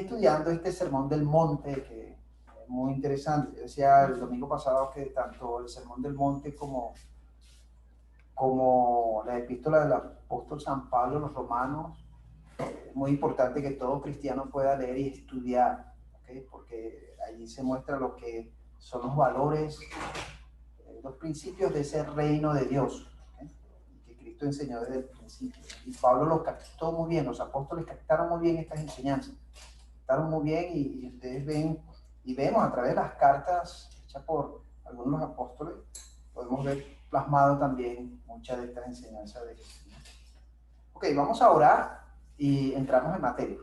estudiando este Sermón del Monte, que es muy interesante. Yo decía el domingo pasado que tanto el Sermón del Monte como la epístola del apóstol San Pablo a los romanos, es muy importante que todo cristiano pueda leer y estudiar, ¿okay? Porque allí se muestra lo que son los valores, los principios de ese reino de Dios, ¿okay? Que Cristo enseñó desde el principio. Y Pablo lo captó muy bien, los apóstoles captaron muy bien estas enseñanzas, captaron muy bien y ustedes ven y vemos a través de las cartas hechas por algunos de los apóstoles, podemos ver plasmado también muchas de estas enseñanzas de Jesús. Ok, vamos a orar y entramos en materia.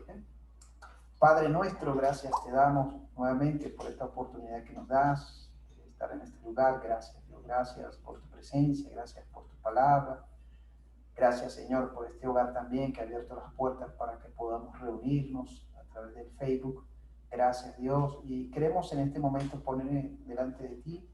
Padre nuestro, gracias te damos nuevamente por esta oportunidad que nos das de estar en este lugar. Gracias, Dios, gracias por tu presencia, gracias por tu palabra. Gracias, Señor, por este hogar también que ha abierto las puertas para que podamos reunirnos a través del Facebook. Gracias, Dios, y queremos en este momento poner delante de ti,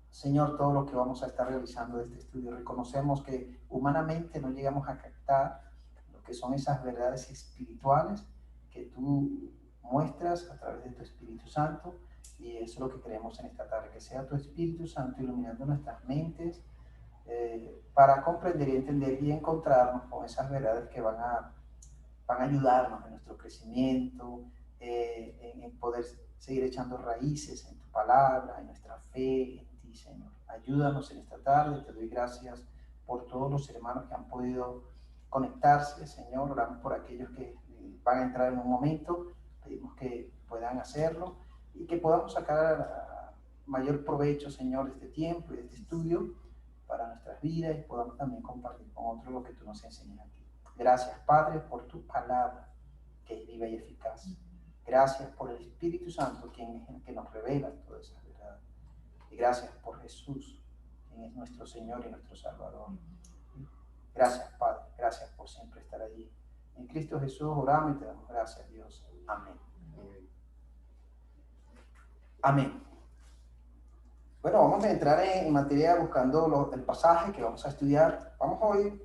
Señor, todo lo que vamos a estar realizando de este estudio. Reconocemos que humanamente no llegamos a captar lo que son esas verdades espirituales que tú muestras a través de tu Espíritu Santo, y eso es lo que queremos en esta tarde, que sea tu Espíritu Santo iluminando nuestras mentes para comprender y entender y encontrarnos con esas verdades que van a ayudarnos en nuestro crecimiento, en poder seguir echando raíces en tu palabra, en nuestra fe, en ti, Señor. Ayúdanos en esta tarde, te doy gracias por todos los hermanos que han podido conectarse, Señor. Oramos por aquellos que van a entrar en un momento, pedimos que puedan hacerlo y que podamos sacar mayor provecho, Señor, de este tiempo y de este estudio para nuestras vidas, y podamos también compartir con otros lo que tú nos enseñas aquí. Gracias, Padre, por tu palabra, que es viva y eficaz. Gracias por el Espíritu Santo, quien es el que nos revela todas esas verdades. Y gracias por Jesús, quien es nuestro Señor y nuestro Salvador. Gracias, Padre. Gracias por siempre estar allí. En Cristo Jesús oramos y te damos gracias, Dios. Amén. Amén. Bueno, vamos a entrar en materia buscando el pasaje que vamos a estudiar. Vamos hoy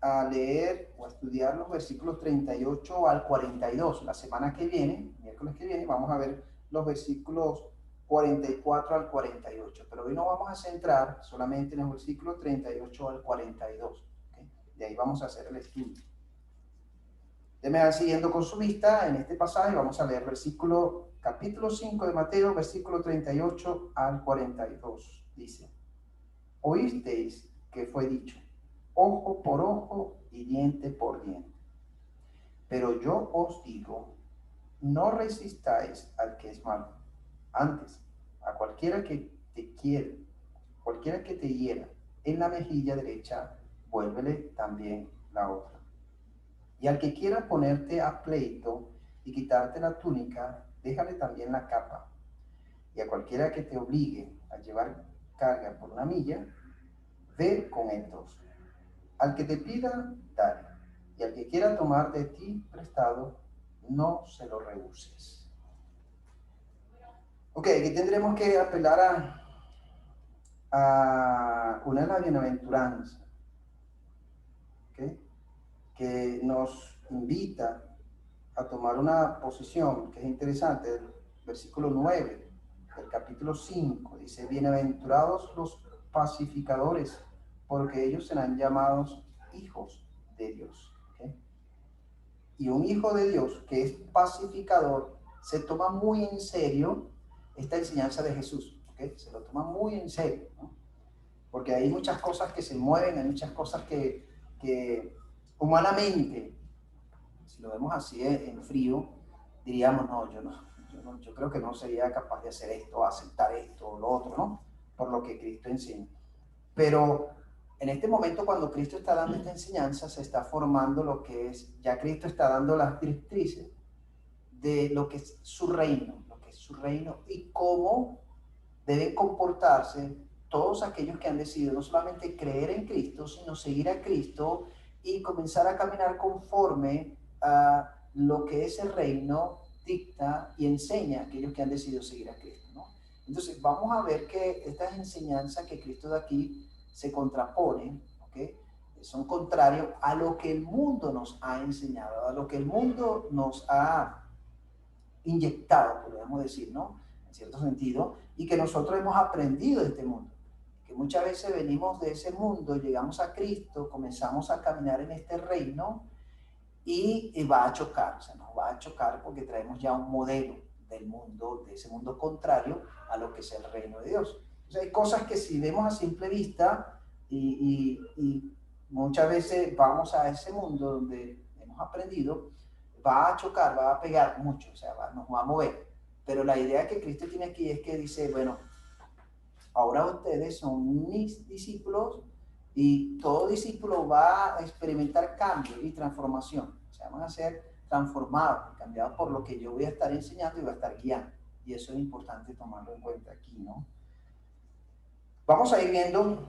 a leer o a estudiar los versículos 38 al 42. La semana que viene, miércoles que viene, vamos a ver los versículos 44 al 48. Pero hoy nos vamos a centrar solamente en los versículos 38 al 42. ¿Okay? De ahí vamos a hacer el estudio. Ustedes siguiendo con su vista en este pasaje. Vamos a leer capítulo 5 de Mateo, versículo 38 al 42. Dice: oísteis que fue dicho, ojo por ojo y diente por diente. Pero yo os digo, no resistáis al que es malo. Antes, a cualquiera que te quiera, cualquiera que te hiera en la mejilla derecha, vuélvele también la otra. Y al que quiera ponerte a pleito y quitarte la túnica, déjale también la capa. Y a cualquiera que te obligue a llevar carga por una milla, ve con él 2. Al que te pida, dale. Y al que quiera tomar de ti prestado, no se lo rehuses. Ok, aquí tendremos que apelar a una de las bienaventuranzas, ¿okay? Que nos invita a tomar una posición que es interesante. El versículo 9 del capítulo 5 dice: bienaventurados los pacificadores, porque ellos serán llamados hijos de Dios. ¿Okay? Y un hijo de Dios que es pacificador se toma muy en serio esta enseñanza de Jesús. ¿Okay? Se lo toma muy en serio, ¿no? Porque hay muchas cosas que se mueven, hay muchas cosas que humanamente, si lo vemos así en frío, diríamos, yo creo que no sería capaz de hacer esto, aceptar esto o lo otro, ¿no? Por lo que Cristo enseña. Pero en este momento, cuando Cristo está dando esta enseñanza, se está formando lo que es, ya Cristo está dando las directrices de lo que es su reino, y cómo deben comportarse todos aquellos que han decidido no solamente creer en Cristo, sino seguir a Cristo y comenzar a caminar conforme a lo que ese reino dicta y enseña a aquellos que han decidido seguir a Cristo, ¿no? Entonces vamos a ver que estas enseñanzas que Cristo da aquí se contraponen, ¿okay? Son contrarios a lo que el mundo nos ha enseñado, a lo que el mundo nos ha inyectado, podríamos decir, ¿no? En cierto sentido, y que nosotros hemos aprendido de este mundo. Que muchas veces venimos de ese mundo, llegamos a Cristo, comenzamos a caminar en este reino y va a chocar, o sea, nos va a chocar porque traemos ya un modelo del mundo, de ese mundo contrario a lo que es el reino de Dios. Entonces hay cosas que si vemos a simple vista y muchas veces vamos a ese mundo donde hemos aprendido, va a chocar, va a pegar mucho, o sea, nos va a mover. Pero la idea que Cristo tiene aquí es que dice, bueno, ahora ustedes son mis discípulos y todo discípulo va a experimentar cambio y transformación. O sea, van a ser transformados, cambiados por lo que yo voy a estar enseñando y voy a estar guiando. Y eso es importante tomarlo en cuenta aquí, ¿no? Vamos a ir viendo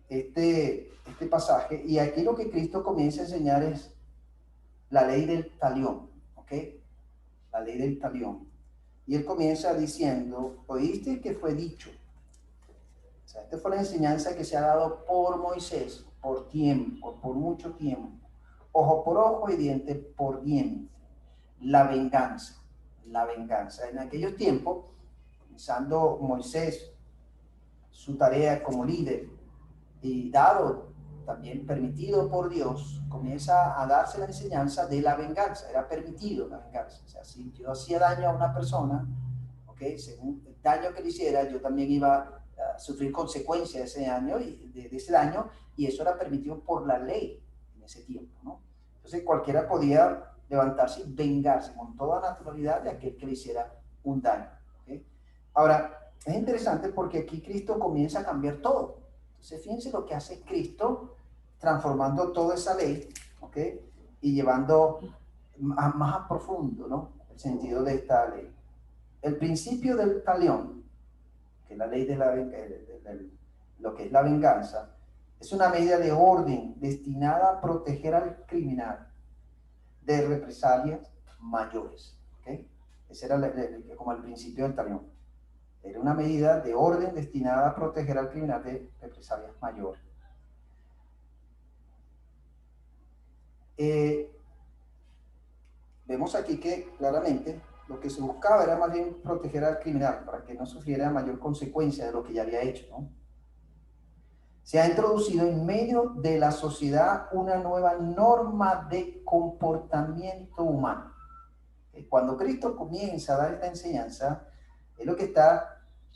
este pasaje y aquí lo que Cristo comienza a enseñar es la ley del talión, ¿ok? La ley del talión. Y él comienza diciendo, oíste que fue dicho. O sea, esta fue la enseñanza que se ha dado por Moisés, por tiempo, por mucho tiempo. Ojo por ojo y diente por diente. La venganza, la venganza. En aquellos tiempos, comenzando Moisés su tarea como líder y dado también permitido por Dios, comienza a darse la enseñanza de la venganza. Era permitido la venganza. O sea, si yo hacía daño a una persona, ¿okay? Según el daño que le hiciera, yo también iba a sufrir consecuencias de ese daño de ese daño, y eso era permitido por la ley en ese tiempo, ¿no? Entonces cualquiera podía levantarse y vengarse con toda naturalidad de aquel que le hiciera un daño, ¿okay? Ahora, es interesante porque aquí Cristo comienza a cambiar todo. Entonces fíjense lo que hace Cristo transformando toda esa ley, ¿okay? Y llevando más a profundo, ¿no? El sentido de esta ley. El principio del talión, que es la ley de lo que es la venganza, es una medida de orden destinada a proteger al criminal de represalias mayores, ¿okay? Ese era como el principio del talión. Era una medida de orden destinada a proteger al criminal de represalias mayores. Vemos aquí que claramente lo que se buscaba era más bien proteger al criminal para que no sufriera mayor consecuencia de lo que ya había hecho, ¿no? Se ha introducido en medio de la sociedad una nueva norma de comportamiento humano. Cuando Cristo comienza a dar esta enseñanza, es lo que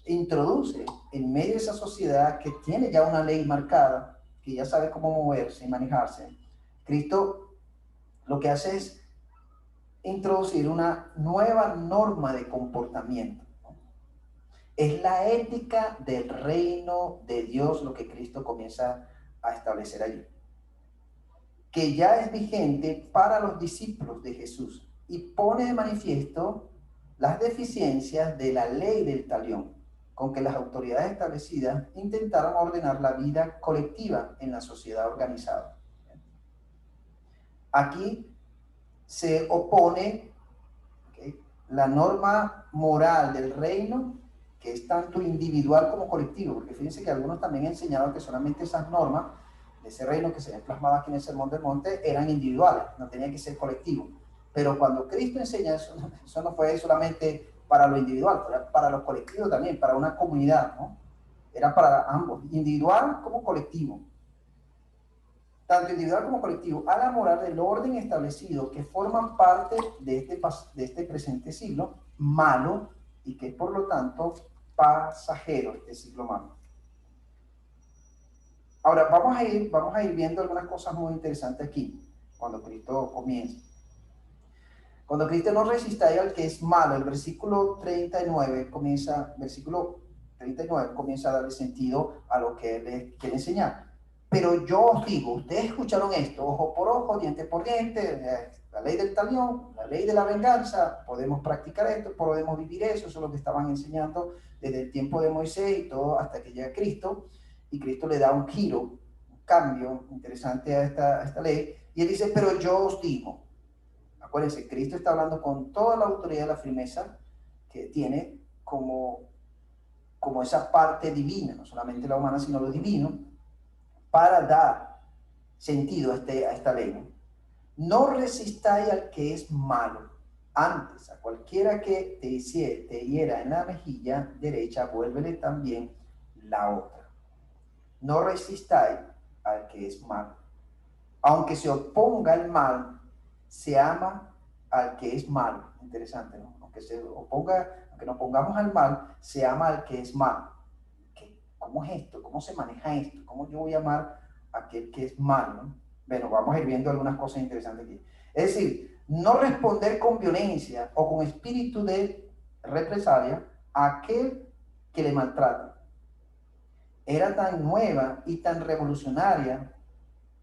introduce en medio de esa sociedad que tiene ya una ley marcada, que ya sabe cómo moverse y manejarse. Cristo lo que hace es introducir una nueva norma de comportamiento. Es la ética del reino de Dios lo que Cristo comienza a establecer allí, que ya es vigente para los discípulos de Jesús y pone de manifiesto las deficiencias de la ley del talión, con que las autoridades establecidas intentaron ordenar la vida colectiva en la sociedad organizada. Aquí se opone, ¿okay?, la norma moral del reino, que es tanto individual como colectivo, porque fíjense que algunos también han enseñado que solamente esas normas de ese reino que se ven plasmadas aquí en el Sermón del Monte eran individuales, no tenían que ser colectivos. Pero cuando Cristo enseña eso, eso no fue solamente para lo individual, fue para lo colectivo también, para una comunidad, ¿no? Era para ambos, individual como colectivo. Tanto individual como colectivo, a la moral del orden establecido que forman parte de este presente siglo malo y que por lo tanto pasajero, este siglo malo. Ahora vamos a ir viendo algunas cosas muy interesantes aquí cuando Cristo comienza. Cuando Cristo no resistáis al que es malo, el versículo 39 comienza a darle sentido a lo que él quiere enseñar. Pero yo os digo, ustedes escucharon esto, ojo por ojo, diente por diente, la ley del talión, la ley de la venganza, podemos practicar esto, podemos vivir eso es lo que estaban enseñando desde el tiempo de Moisés y todo hasta que llega Cristo, y Cristo le da un giro, un cambio interesante a esta ley, y él dice, pero yo os digo. Acuérdense, Cristo está hablando con toda la autoridad y la firmeza que tiene como esa parte divina, no solamente la humana, sino lo divino, para dar sentido a esta ley. No resistáis al que es malo, Antes, a cualquiera que te hiera en la mejilla derecha, vuélvele también la otra. No resistáis al que es malo. Aunque se oponga al mal, se ama al que es malo. Interesante, ¿no? Aunque nos pongamos al mal, se ama al que es malo. ¿Cómo es esto? ¿Cómo se maneja esto? ¿Cómo yo voy a amar a aquel que es malo, ¿no? Bueno, vamos a ir viendo algunas cosas interesantes aquí. Es decir, no responder con violencia o con espíritu de represalia a aquel que le maltrata. Era tan nueva y tan revolucionaria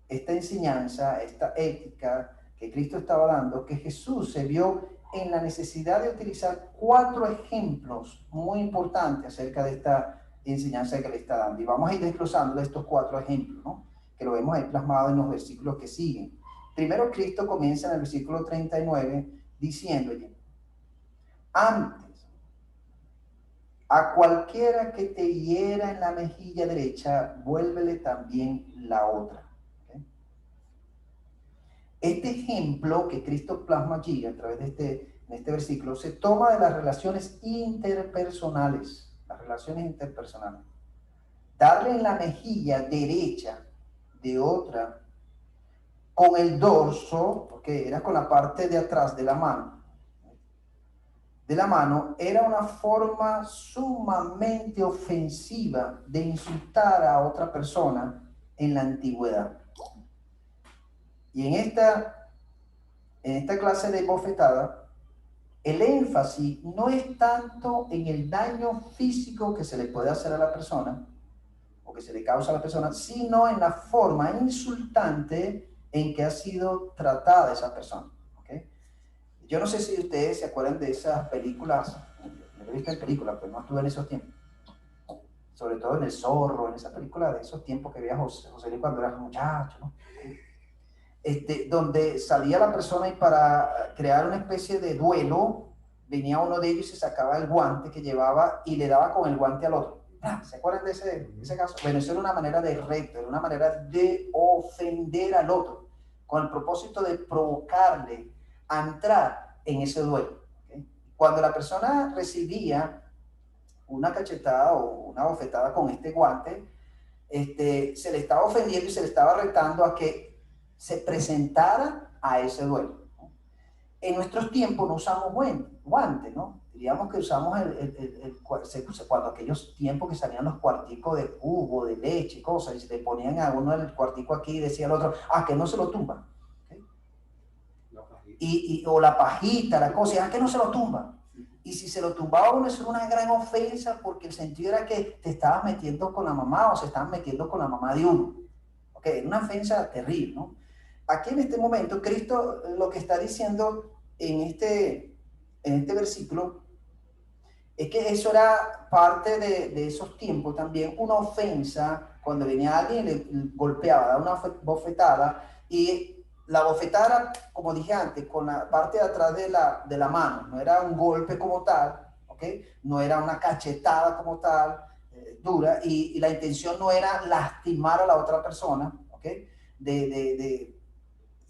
esta enseñanza, esta ética que Cristo estaba dando, que Jesús se vio en la necesidad de utilizar 4 ejemplos muy importantes acerca de esta enseñanza que le está dando. Y vamos a ir desglosando de estos 4 ejemplos, ¿no? Que lo vemos ahí plasmado en los versículos que siguen. Primero, Cristo comienza en el versículo 39 diciéndole: antes, a cualquiera que te hiera en la mejilla derecha, vuélvele también la otra. Este ejemplo que Cristo plasma allí a través de este versículo se toma de las relaciones interpersonales. Las relaciones interpersonales. Darle en la mejilla derecha de otra con el dorso, porque era con la parte de atrás de la mano, era una forma sumamente ofensiva de insultar a otra persona en la antigüedad. Y en esta clase de bofetada, el énfasis no es tanto en el daño físico que se le puede hacer a la persona o que se le causa a la persona, sino en la forma insultante en que ha sido tratada esa persona. ¿Okay? Yo no sé si ustedes se acuerdan de esas películas, me lo he visto en películas, pero no estuve en esos tiempos, sobre todo en El Zorro, en esa película de esos tiempos que veía José Luis cuando era muchacho, ¿no? Donde salía la persona y para crear una especie de duelo, venía uno de ellos y se sacaba el guante que llevaba y le daba con el guante al otro. ¿Se acuerdan de ese caso? Bueno, eso era una manera de reto, era una manera de ofender al otro, con el propósito de provocarle a entrar en ese duelo. ¿Okay? Cuando la persona recibía una cachetada o una bofetada con este guante, se le estaba ofendiendo y se le estaba retando a que se presentara a ese duelo. En nuestros tiempos no usamos guantes, ¿no? Diríamos que usamos cuando aquellos tiempos que salían los cuarticos de jugo, de leche, cosas, y se le ponían a uno el cuartico aquí y decía al otro, que no se lo tumba. ¿Okay? O la pajita, la cosa, que no se lo tumba. Y si se lo tumbaba uno, eso era una gran ofensa porque el sentido era que te estabas metiendo con la mamá o se estaban metiendo con la mamá de uno. Okay, era una ofensa terrible, ¿no? Aquí en este momento, Cristo lo que está diciendo en este versículo es que eso era parte de esos tiempos también, una ofensa, cuando venía alguien y le golpeaba, daba una bofetada, y la bofetada, como dije antes, con la parte de atrás de la mano, no era un golpe como tal, ¿okay? No era una cachetada como tal, dura, y la intención no era lastimar a la otra persona, ¿okay?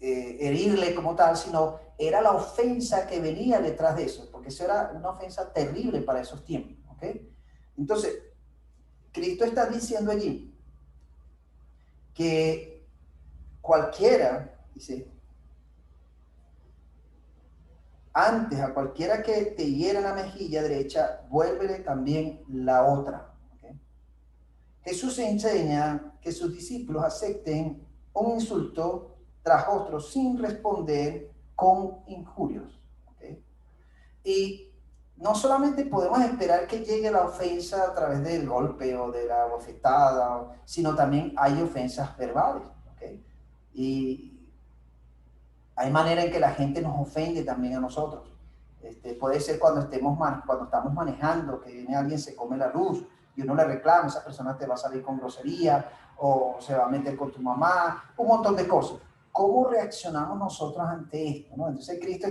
Herirle como tal, sino era la ofensa que venía detrás de eso, porque eso era una ofensa terrible para esos tiempos. ¿Okay? Entonces, Cristo está diciendo allí que cualquiera, dice, antes a cualquiera que te hiera la mejilla derecha, vuélvele también la otra. ¿Okay? Jesús enseña que sus discípulos acepten un insulto tras otro sin responder con injurios. ¿Okay? Y no solamente podemos esperar que llegue la ofensa a través del golpe o de la bofetada, sino también hay ofensas verbales. ¿Okay? Y hay manera en que la gente nos ofende también a nosotros. Puede ser cuando estamos manejando, que viene alguien, se come la luz y uno le reclama, esa persona te va a salir con grosería o se va a meter con tu mamá, un montón de cosas. ¿Cómo reaccionamos nosotros ante esto? ¿No? Entonces Cristo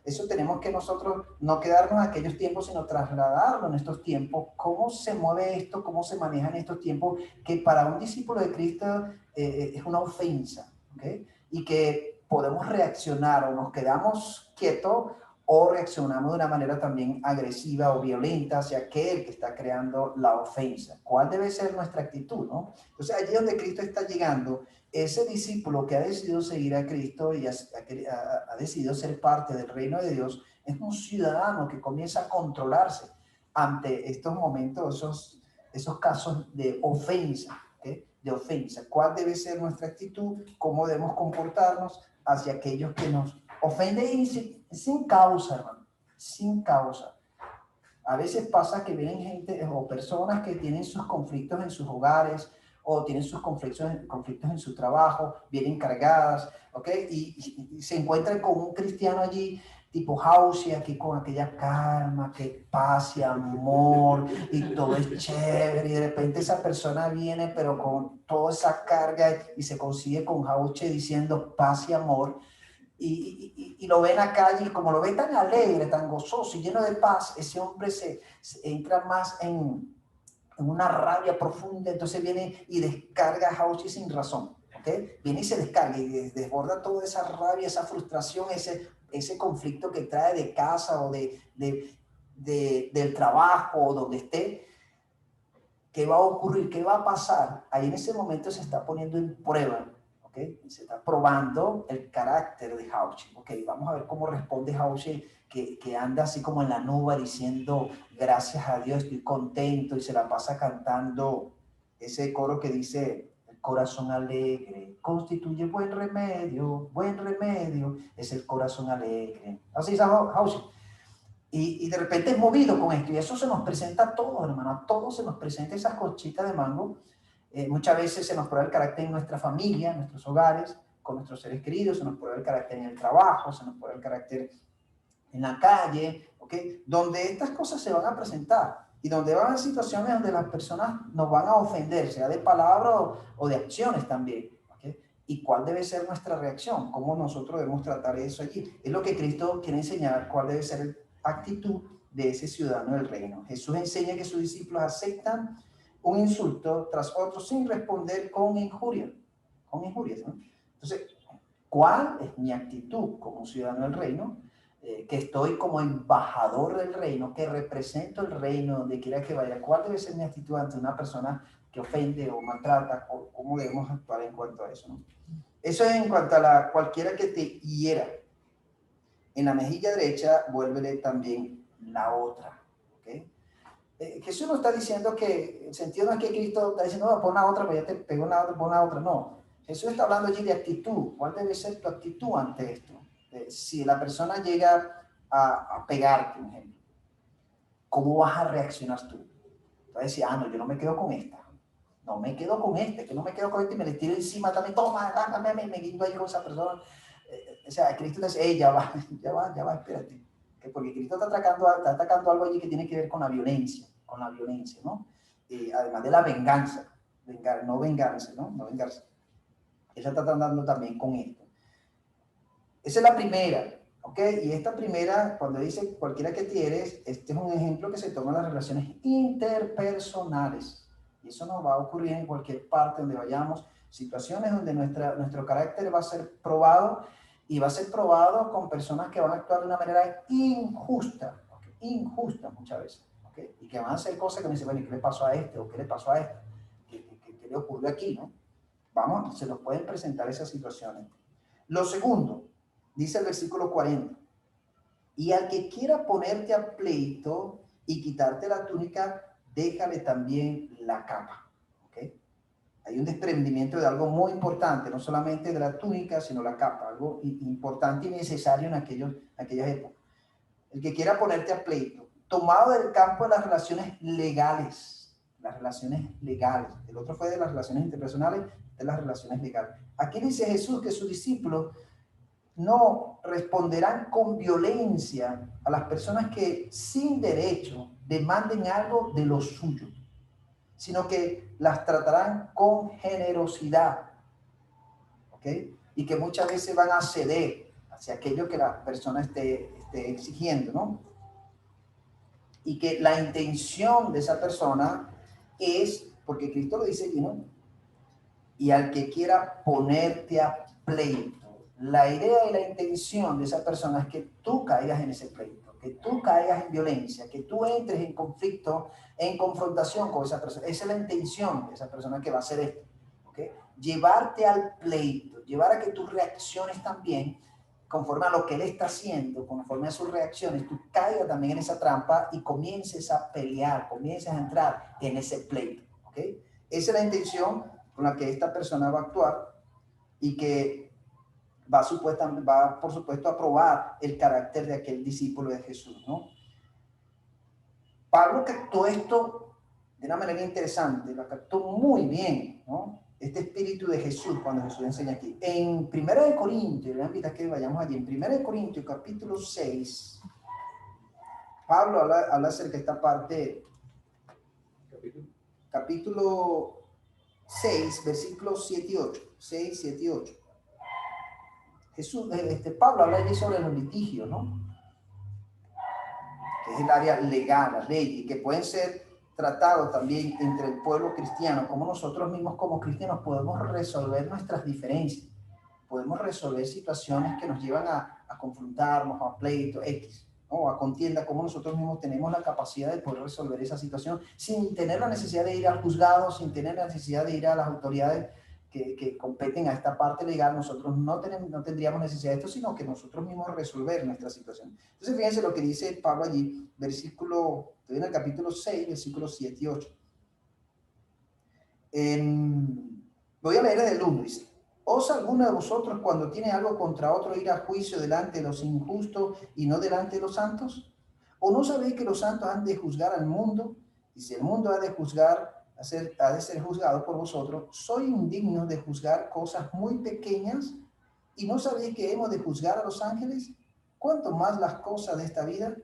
eso tenemos que nosotros no quedarnos en aquellos tiempos, sino trasladarlo en estos tiempos. ¿Cómo se mueve esto? ¿Cómo se maneja en estos tiempos? Que para un discípulo de Cristo es una ofensa. ¿Okay? Y que podemos reaccionar o nos quedamos quietos o reaccionamos de una manera también agresiva o violenta hacia aquel que está creando la ofensa. ¿Cuál debe ser nuestra actitud, no? Entonces, allí donde Cristo está llegando, ese discípulo que ha decidido seguir a Cristo y ha decidido ser parte del reino de Dios, es un ciudadano que comienza a controlarse ante estos momentos, esos casos de ofensa, ¿okay? De ofensa. ¿Cuál debe ser nuestra actitud? ¿Cómo debemos comportarnos hacia aquellos que nos ofenden sin causa, hermano? Sin causa. A veces pasa que vienen gente o personas que tienen sus conflictos en sus hogares o tienen sus conflictos en su trabajo, vienen cargadas, ¿ok? Y se encuentran con un cristiano allí tipo House, aquí con aquella calma, que paz y amor, y todo es chévere, y de repente esa persona viene, pero con toda esa carga, y se consigue con House diciendo paz y amor, y lo ve en la calle, y como lo ve tan alegre, tan gozoso y lleno de paz, ese hombre se entra más en una rabia profunda, entonces viene y descarga a House sin razón. ¿Okay? Viene y se descarga y desborda toda esa rabia, esa frustración, ese conflicto que trae de casa o del trabajo o donde esté. ¿Qué va a ocurrir? ¿Qué va a pasar? Ahí en ese momento se está poniendo en prueba, ¿ok? Se está probando el carácter de Hauchi, ¿ok? Vamos a ver cómo responde Hauchi, que anda así como en la nube diciendo gracias a Dios, estoy contento, y se la pasa cantando ese coro que dice: el corazón alegre constituye buen remedio es el corazón alegre. Así dice Hauchi. Y de repente es movido con esto, y eso se nos presenta a todos, hermano, a todos se nos presenta esas conchitas de mango. Muchas veces se nos prueba el carácter en nuestra familia, en nuestros hogares, con nuestros seres queridos, se nos prueba el carácter en el trabajo, se nos prueba el carácter en la calle, ¿ok? Donde estas cosas se van a presentar y donde van a haber situaciones donde las personas nos van a ofender, sea de palabras o de acciones también. ¿Okay? ¿Y cuál debe ser nuestra reacción? ¿Cómo nosotros debemos tratar eso allí? Es lo que Cristo quiere enseñar, cuál debe ser la actitud de ese ciudadano del reino. Jesús enseña que sus discípulos aceptan un insulto tras otro sin responder con injurias, ¿no? Entonces, ¿cuál es mi actitud como ciudadano del reino? Que estoy como embajador del reino, que represento el reino donde quiera que vaya. ¿Cuál debe ser mi actitud ante una persona que ofende o maltrata? O ¿cómo debemos actuar en cuanto a eso, ¿no? Eso es en cuanto a cualquiera que te hiera en la mejilla derecha, vuélvele también la otra. ¿Okay? Jesús no está diciendo que, el sentido no es que Cristo está diciendo: no, pon la otra, pues ya te pegó la otra, pon la otra. No, Jesús está hablando allí de actitud. ¿Cuál debe ser tu actitud ante esto? Si la persona llega a pegarte, por ejemplo, ¿cómo vas a reaccionar tú? Vas a decir: ah, no, yo no me quedo con esta. No me quedo con este, que no me quedo con este, y me le tiro encima también. Toma, dame, me guindo ahí con esa persona. O sea, Cristo te dice: hey, ya va, espérate. Porque Cristo está atacando algo allí que tiene que ver con la violencia, ¿no? Además de la venganza, no venganza. Él está tratando también con esto. Esa es la primera, ¿ok? Y esta primera, cuando dice cualquiera que tienes, este es un ejemplo que se toma en las relaciones interpersonales. Y eso nos va a ocurrir en cualquier parte donde vayamos, situaciones donde nuestro carácter va a ser probado, y va a ser probado con personas que van a actuar de una manera injusta, ¿okay? Injusta muchas veces, ¿okay? Y que van a hacer cosas que me dicen: bueno, ¿qué le pasó a este? ¿O qué le pasó a este? ¿Qué le ocurrió aquí, no? Vamos, se nos pueden presentar esas situaciones. Lo segundo, dice el versículo 40, y al que quiera ponerte a pleito y quitarte la túnica, déjale también la capa. ¿Okay? Hay un desprendimiento de algo muy importante, no solamente de la túnica, sino la capa, algo importante y necesario en aquellas épocas. El que quiera ponerte a pleito, tomado del campo de las relaciones legales, el otro fue de las relaciones interpersonales, de las relaciones legales. Aquí dice Jesús que sus discípulos no responderán con violencia a las personas que sin derecho demanden algo de lo suyo, sino que las tratarán con generosidad, ¿ok? Y que muchas veces van a ceder hacia aquello que la persona esté exigiendo, ¿no? Y que la intención de esa persona es, porque Cristo lo dice, ¿no? Y al que quiera ponerte a pleito. La idea y la intención de esa persona es que tú caigas en ese pleito, que tú caigas en violencia, que tú entres en conflicto, en confrontación con esa persona. Esa es la intención de esa persona que va a hacer esto. ¿Okay? Llevarte al pleito, llevar a que tus reacciones también, conforme a lo que él está haciendo, conforme a sus reacciones, tú caigas también en esa trampa y comiences a pelear, comiences a entrar en ese pleito. ¿Okay? Esa es la intención con la que esta persona va a actuar y que va por supuesto a probar el carácter de aquel discípulo de Jesús, ¿no? Pablo captó esto de una manera interesante, lo captó muy bien, ¿no? Este espíritu de Jesús cuando Jesús enseña aquí. En 1 Corintios, le invito a que vayamos allí, en 1 Corintios capítulo 6, Pablo habla acerca de esta parte, capítulo 6, versículos 7 y 8, 6, 7 y 8. Pablo habla allí sobre los litigios, ¿no? Que es el área legal, las leyes, que pueden ser tratados también entre el pueblo cristiano, como nosotros mismos como cristianos podemos resolver nuestras diferencias, podemos resolver situaciones que nos llevan a confrontarnos, a pleito, X, ¿no? A contienda, como nosotros mismos tenemos la capacidad de poder resolver esa situación sin tener la necesidad de ir al juzgado, sin tener la necesidad de ir a las autoridades que competen a esta parte legal. Nosotros no tendríamos necesidad de esto, sino que nosotros mismos resolver nuestra situación. Entonces, fíjense lo que dice Pablo allí, estoy en el capítulo 6, versículos 7 y 8. Voy a leer desde el 1, dice: ¿Osa alguno de vosotros cuando tiene algo contra otro ir a juicio delante de los injustos y no delante de los santos? ¿O no sabéis que los santos han de juzgar al mundo? Y si el mundo ha de ser juzgado por vosotros, ¿soy indigno de juzgar cosas muy pequeñas? ¿Y no sabéis que hemos de juzgar a los ángeles? ¿Cuánto más las cosas de esta vida?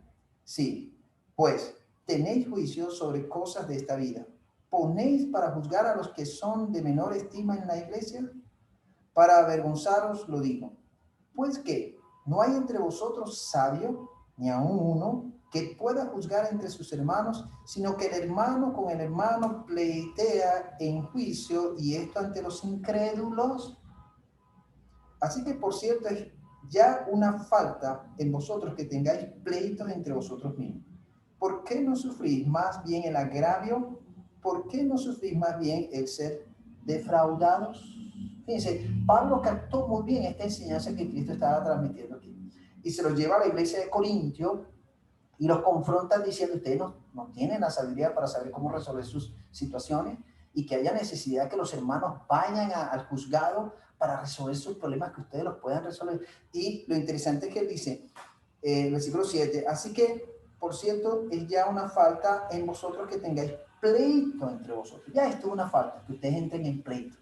Sí, pues tenéis juicio sobre cosas de esta vida. ¿Ponéis para juzgar a los que son de menor estima en la iglesia? Para avergonzaros lo digo. Pues que no hay entre vosotros sabio, ni aun uno, que pueda juzgar entre sus hermanos, sino que el hermano con el hermano pleitea en juicio, y esto ante los incrédulos. Así que, por cierto, es ya una falta en vosotros que tengáis pleitos entre vosotros mismos. ¿Por qué no sufrís más bien el agravio? ¿Por qué no sufrís más bien el ser defraudados? Fíjense, Pablo captó muy bien esta enseñanza que Cristo estaba transmitiendo aquí. Y se los lleva a la iglesia de Corintio y los confrontan diciendo: ustedes no tienen la sabiduría para saber cómo resolver sus situaciones, y que haya necesidad que los hermanos vayan al juzgado para resolver sus problemas, que ustedes los puedan resolver. Y lo interesante es que él dice, versículo 7, así que, por cierto, es ya una falta en vosotros que tengáis pleito entre vosotros. Ya esto es una falta, que ustedes entren en pleito.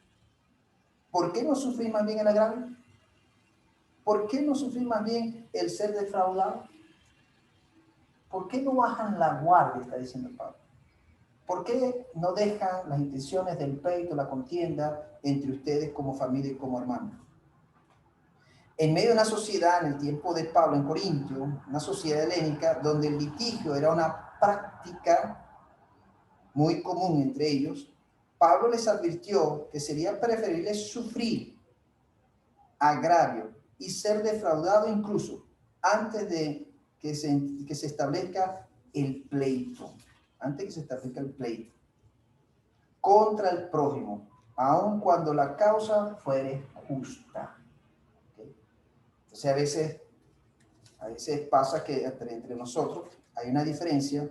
¿Por qué no sufrir más bien el agravio? ¿Por qué no sufrir más bien el ser defraudado? ¿Por qué no bajan la guardia? Está diciendo Pablo. ¿Por qué no dejan las intenciones del pleito, la contienda entre ustedes como familia y como hermanos? En medio de una sociedad, en el tiempo de Pablo en Corintio, una sociedad helénica, donde el litigio era una práctica muy común entre ellos, Pablo les advirtió que sería preferible sufrir agravio y ser defraudado incluso antes de que se establezca el pleito, antes que se establezca el pleito contra el prójimo, aun cuando la causa fuere justa. ¿Okay? Entonces a veces pasa que entre nosotros hay una diferencia.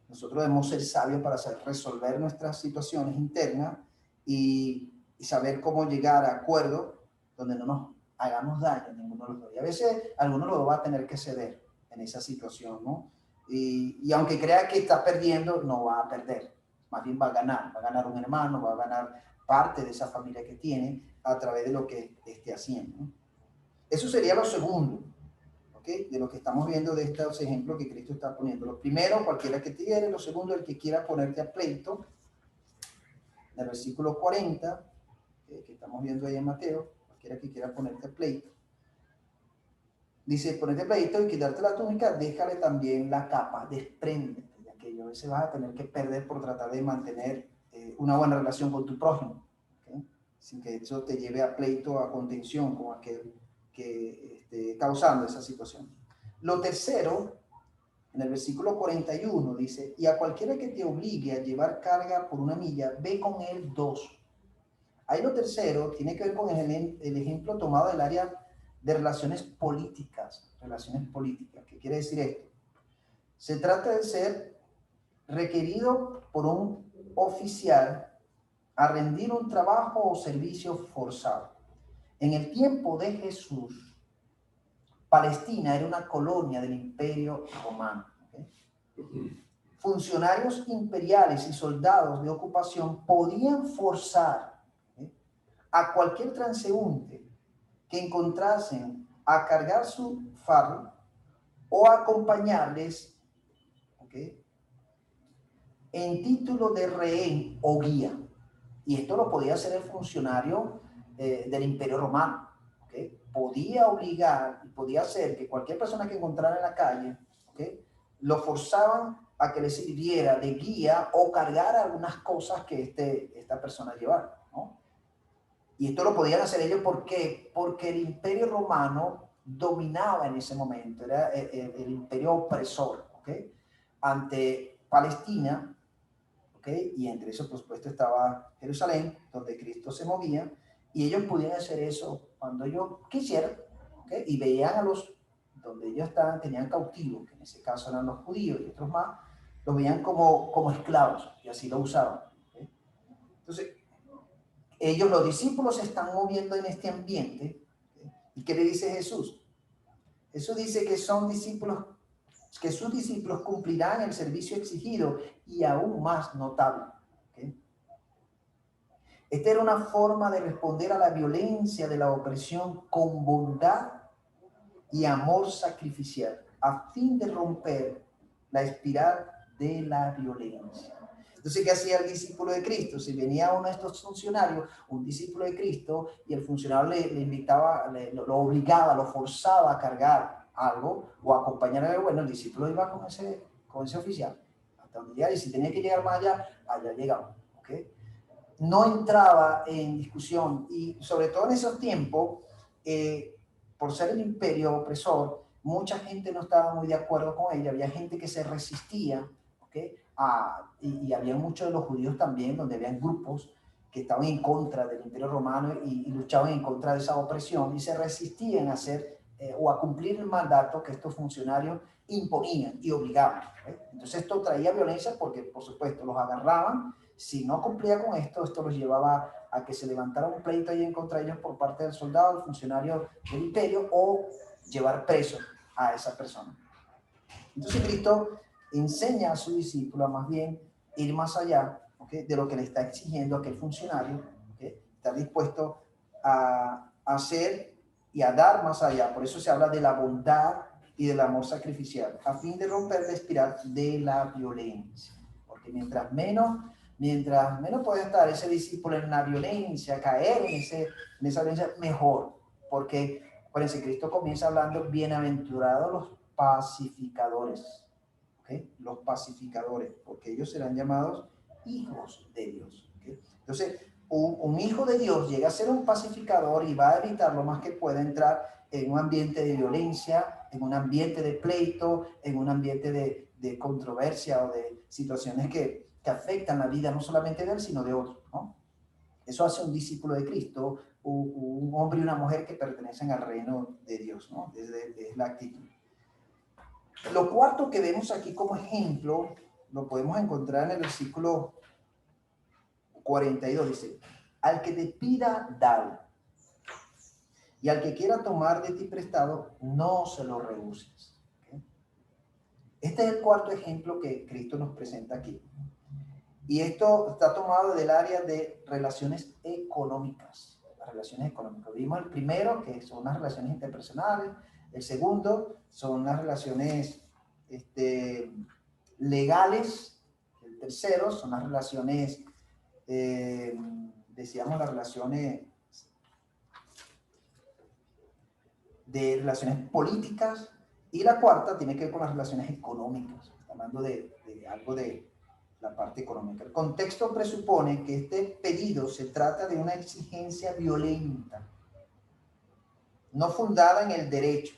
Nosotros debemos ser sabios para saber resolver nuestras situaciones internas y saber cómo llegar a acuerdos donde no nos hagamos daño a ninguno de los dos. Y a veces alguno lo va a tener que ceder en esa situación, ¿no? Y aunque crea que está perdiendo, no va a perder. Más bien va a ganar un hermano, va a ganar parte de esa familia que tiene a través de lo que esté haciendo, ¿no? Eso sería lo segundo. ¿Okay? De lo que estamos viendo de estos ejemplos que Cristo está poniendo. Lo primero, cualquiera que te hiere. Lo segundo, el que quiera ponerte a pleito. En el versículo 40, que estamos viendo ahí en Mateo, cualquiera que quiera ponerte a pleito. Dice, ponerte a pleito y quitarte la túnica, déjale también la capa, despréndete de aquello. A veces vas a tener que perder por tratar de mantener una buena relación con tu prójimo. ¿Okay? sin que eso te lleve a pleito, a contención con aquel que esté causando esa situación. Lo tercero, en el versículo 41 dice, y a cualquiera que te obligue a llevar carga por una milla, ve con él 2. Ahí lo tercero tiene que ver con el ejemplo tomado del área de relaciones políticas. Relaciones políticas. ¿Qué quiere decir esto? Se trata de ser requerido por un oficial a rendir un trabajo o servicio forzado. En el tiempo de Jesús, Palestina era una colonia del Imperio Romano. ¿Okay? Funcionarios imperiales y soldados de ocupación podían forzar a cualquier transeúnte que encontrasen a cargar su fardo o a acompañarles, ¿okay?, en título de rehén o guía. Y esto lo podía hacer el funcionario del Imperio Romano. ¿Okay? Podía obligar y podía hacer que cualquier persona que encontrara en la calle, ¿okay?, lo forzaban a que le sirviera de guía o cargara algunas cosas que esta persona llevara, ¿no? Y esto lo podían hacer ellos, ¿por qué? Porque el Imperio Romano dominaba en ese momento, era el imperio opresor, ¿okay?, ante Palestina, ¿okay? Y entre eso, por supuesto, estaba Jerusalén, donde Cristo se movía, y ellos podían hacer eso cuando ellos quisieran, ¿okay? Y veían a los, donde ellos estaban, tenían cautivos, que en ese caso eran los judíos y otros más, los veían como esclavos, y así lo usaban, ¿okay? Entonces, ellos, los discípulos, se están moviendo en este ambiente, ¿okay? ¿Y qué le dice Jesús? Jesús dice que son discípulos, que sus discípulos cumplirán el servicio exigido y aún más notable. ¿Okay? Esta era una forma de responder a la violencia de la opresión con bondad y amor sacrificial, a fin de romper la espiral de la violencia. Entonces, ¿qué hacía el discípulo de Cristo? Si venía uno de estos funcionarios, un discípulo de Cristo, y el funcionario le invitaba, lo obligaba, lo forzaba a cargar algo o a acompañarle, bueno, el discípulo iba con ese oficial hasta donde llegara, y si tenía que llegar más allá llegaba. ¿Okay? No entraba en discusión, y sobre todo en esos tiempos, por ser el imperio opresor, mucha gente no estaba muy de acuerdo con ella, había gente que se resistía, ¿okay? Y había muchos de los judíos también, donde habían grupos que estaban en contra del imperio romano y luchaban en contra de esa opresión y se resistían a hacer o a cumplir el mandato que estos funcionarios imponían y obligaban. ¿Okay? Entonces esto traía violencia porque, por supuesto, los agarraban. Si no cumplía con esto los llevaba a que se levantara un pleito ahí en contra de ellos por parte del soldado, del funcionario del imperio, o llevar preso a esa persona. Entonces Cristo enseña a su discípulo a más bien ir más allá, ¿okay?, de lo que le está exigiendo aquel funcionario, ¿okay?, estar dispuesto a hacer y a dar más allá. Por eso se habla de la bondad y del amor sacrificial, a fin de romper la espiral de la violencia. Porque mientras menos puede estar ese discípulo en la violencia, caer en esa violencia, mejor. Porque, acuérdense, Cristo comienza hablando, bienaventurados los pacificadores. ¿Okay? Los pacificadores, porque ellos serán llamados hijos de Dios. ¿Okay? Entonces, un hijo de Dios llega a ser un pacificador y va a evitar lo más que pueda entrar en un ambiente de violencia, en un ambiente de pleito, en un ambiente de controversia o de situaciones que afectan la vida no solamente de él, sino de otros, ¿no? Eso hace un discípulo de Cristo, un hombre y una mujer que pertenecen al reino de Dios, ¿no? Desde la actitud. Lo cuarto que vemos aquí como ejemplo, lo podemos encontrar en el versículo 42, dice, al que te pida, dale, y al que quiera tomar de ti prestado, no se lo rehuses. ¿Okay? Este es el cuarto ejemplo que Cristo nos presenta aquí. Y esto está tomado del área de relaciones económicas. Las relaciones económicas. Vimos el primero, que son las relaciones interpersonales. El segundo son las relaciones legales. El tercero son las relaciones, decíamos, las relaciones de relaciones políticas. Y la cuarta tiene que ver con las relaciones económicas. Hablando de algo de la parte económica. El contexto presupone que este pedido se trata de una exigencia violenta, no fundada en el derecho.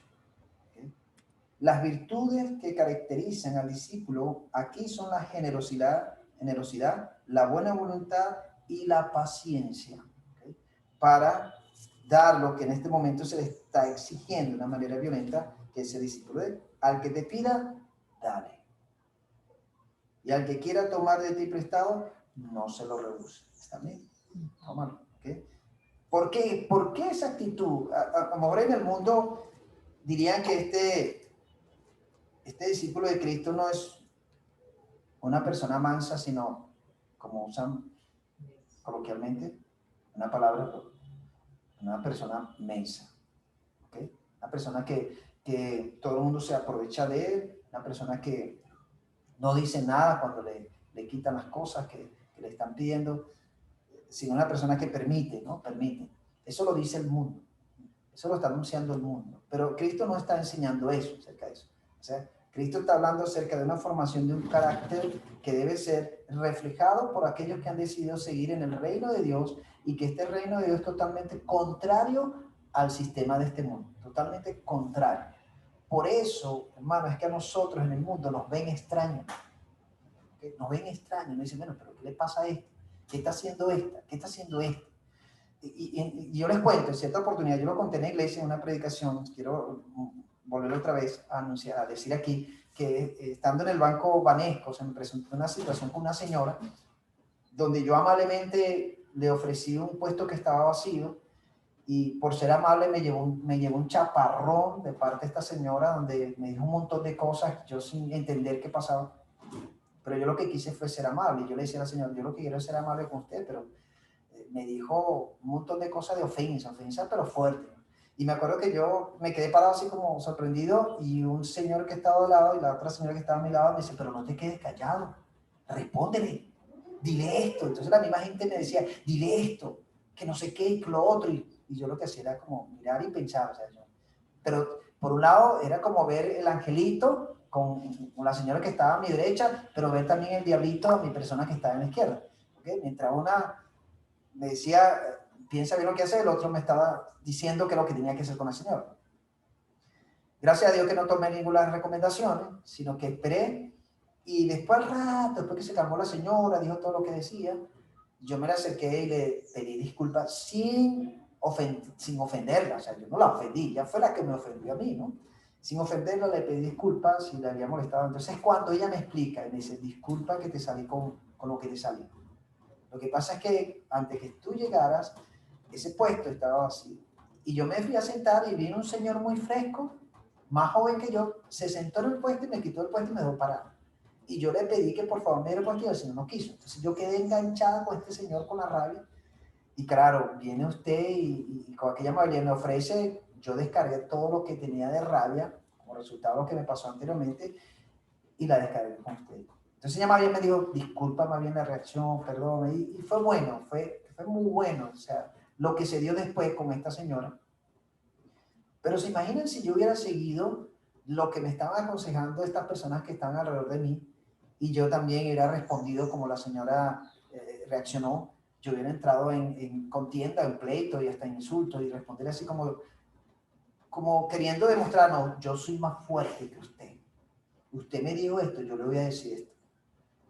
¿Okay? Las virtudes que caracterizan al discípulo aquí son la generosidad, la buena voluntad y la paciencia. ¿Okay? Para dar lo que en este momento se le está exigiendo de una manera violenta, que ese discípulo de al que te pida, dale. Y al que quiera tomar de ti prestado, no se lo rehúse. ¿Está bien? Tómalo. ¿Okay? ¿Por qué? ¿Por qué esa actitud? A lo mejor en el mundo dirían que este discípulo de Cristo no es una persona mansa, sino, como usan coloquialmente, una palabra, una persona mensa. ¿Okay? Una persona que todo el mundo se aprovecha de él, una persona que no dice nada cuando le quitan las cosas que le están pidiendo, sino una persona que permite, ¿no? Permite. Eso lo dice el mundo. Eso lo está anunciando el mundo. Pero Cristo no está enseñando eso, acerca de eso. O sea, Cristo está hablando acerca de una formación de un carácter que debe ser reflejado por aquellos que han decidido seguir en el reino de Dios y que este reino de Dios es totalmente contrario al sistema de este mundo. Totalmente contrario. Por eso, hermano, es que a nosotros en el mundo nos ven extraños. ¿Okay? Nos ven extraños. Nos dicen, bueno, pero ¿qué le pasa a este? ¿Qué está haciendo esta? ¿Qué está haciendo este? Y yo les cuento, en cierta oportunidad, yo lo conté en la iglesia en una predicación, quiero volver otra vez a anunciar, a decir aquí, que estando en el banco Banesco, se me presentó una situación con una señora, donde yo amablemente le ofrecí un puesto que estaba vacío, y por ser amable me llevó un chaparrón de parte de esta señora, donde me dijo un montón de cosas, yo sin entender qué pasaba, pero yo lo que quise fue ser amable, y yo le decía a la señora, yo lo que quiero es ser amable con usted, pero me dijo un montón de cosas de ofensa, pero fuerte. Y me acuerdo que yo me quedé parado así como sorprendido y un señor que estaba al lado y la otra señora que estaba a mi lado me dice, pero no te quedes callado, respóndele, dile esto. Entonces la misma gente me decía, dile esto, que no sé qué y lo otro. Y yo lo que hacía era como mirar y pensar. O sea, pero por un lado era como ver el angelito con la señora que estaba a mi derecha, pero ver también el diablito a mi persona que estaba en la izquierda. ¿Okay? Mientras una me decía, piensa bien lo que hace, el otro me estaba diciendo que lo que tenía que hacer con la señora. Gracias a Dios que no tomé ninguna recomendación, sino que esperé y después al rato, después que se calmó la señora, dijo todo lo que decía, yo me la acerqué y le pedí disculpas sin ofenderla, o sea, yo no la ofendí, ya fue la que me ofendió a mí, ¿no? Sin ofenderla le pedí disculpas si le había molestado. Entonces cuando ella me explica y me dice, disculpa que te salí con lo que te salí. Lo que pasa es que antes que tú llegaras, ese puesto estaba vacío. Y yo me fui a sentar y vino un señor muy fresco, más joven que yo, se sentó en el puesto y me quitó el puesto y me dejó parado. Y yo le pedí que por favor me diera el puesto y el señor no quiso. Entonces yo quedé enganchada con este señor con la rabia. Y claro, viene usted y con aquella amabilidad me ofrece, yo descargué todo lo que tenía de rabia, como resultado de lo que me pasó anteriormente, y la descargué con usted. Entonces ella más bien me dijo, disculpa más bien la reacción, perdón, y fue bueno, fue muy bueno, o sea, lo que se dio después con esta señora. Pero se imaginan si yo hubiera seguido lo que me estaban aconsejando estas personas que están alrededor de mí y yo también hubiera respondido como la señora reaccionó, yo hubiera entrado en contienda, en pleito y hasta en insultos y responder así como queriendo demostrar, no, yo soy más fuerte que usted. Usted me dijo esto, yo le voy a decir esto.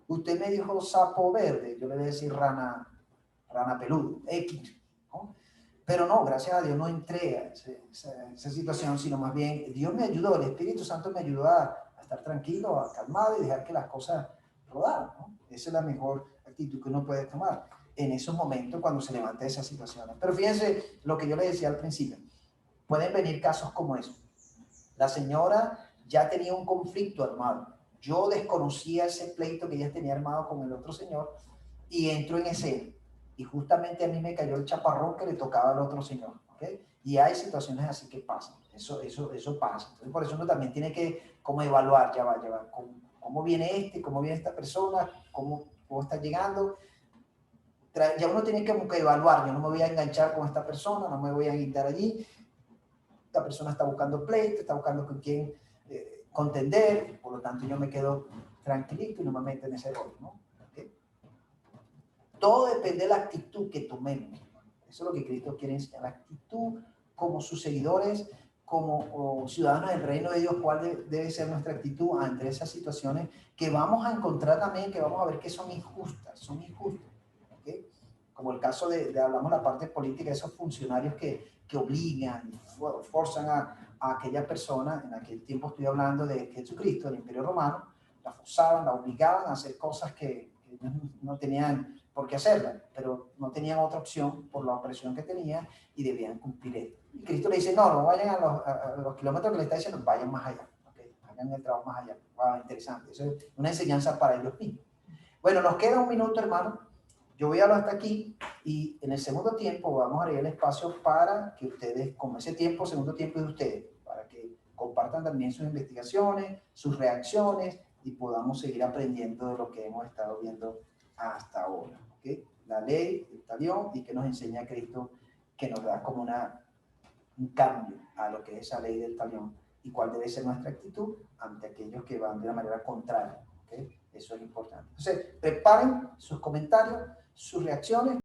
Usted me dijo sapo verde, yo le voy a decir rana peludo, X, ¿no? Pero no, gracias a Dios no entré a esa situación, sino más bien Dios me ayudó, el Espíritu Santo me ayudó a estar tranquilo, a calmado y dejar que las cosas rodaran, ¿no? Esa es la mejor actitud que uno puede tomar en esos momentos cuando se levanta esas situaciones. Pero fíjense lo que yo le decía al principio, pueden venir casos como eso. La señora ya tenía un conflicto armado. Yo desconocía ese pleito que ella tenía armado con el otro señor y entro en escena. Y justamente a mí me cayó el chaparrón que le tocaba al otro señor. ¿Okay? Y hay situaciones así que pasan. Eso pasa. Entonces, por eso uno también tiene que como evaluar, ya va, cómo viene cómo viene esta persona, cómo está llegando. Ya uno tiene que evaluar, yo no me voy a enganchar con esta persona, no me voy a guindar allí. Esta persona está buscando pleito, está buscando con quién contender, por lo tanto yo me quedo tranquilito y no me meto en ese rol, ¿no? Todo depende de la actitud que tomemos. Eso es lo que Cristo quiere enseñar, la actitud como sus seguidores, como ciudadanos del reino de Dios, cuál debe ser nuestra actitud ante esas situaciones que vamos a encontrar también, que vamos a ver que son injustas, ¿okay? Como el caso hablamos la parte política, esos funcionarios que obligan, forzan a aquella persona, en aquel tiempo estoy hablando de Jesucristo, del Imperio Romano, la forzaban, la obligaban a hacer cosas que no tenían por qué hacerlas, pero no tenían otra opción por la opresión que tenían y debían cumplir esto. Y Cristo le dice, no vayan a los kilómetros que le está diciendo, vayan más allá, ¿okay? Hagan el trabajo más allá. Wow, interesante, eso es una enseñanza para ellos mismos. Bueno, nos queda un minuto, hermano. Yo voy a hablar hasta aquí y en el segundo tiempo vamos a abrir el espacio para que ustedes, como ese tiempo, segundo tiempo es de ustedes, para que compartan también sus investigaciones, sus reacciones y podamos seguir aprendiendo de lo que hemos estado viendo hasta ahora. ¿Okay? La ley, el talión y que nos enseña Cristo, que nos da como un cambio a lo que es esa ley del talión y cuál debe ser nuestra actitud ante aquellos que van de una manera contraria. ¿Okay? Eso es importante. Entonces, preparen sus comentarios, sus reacciones.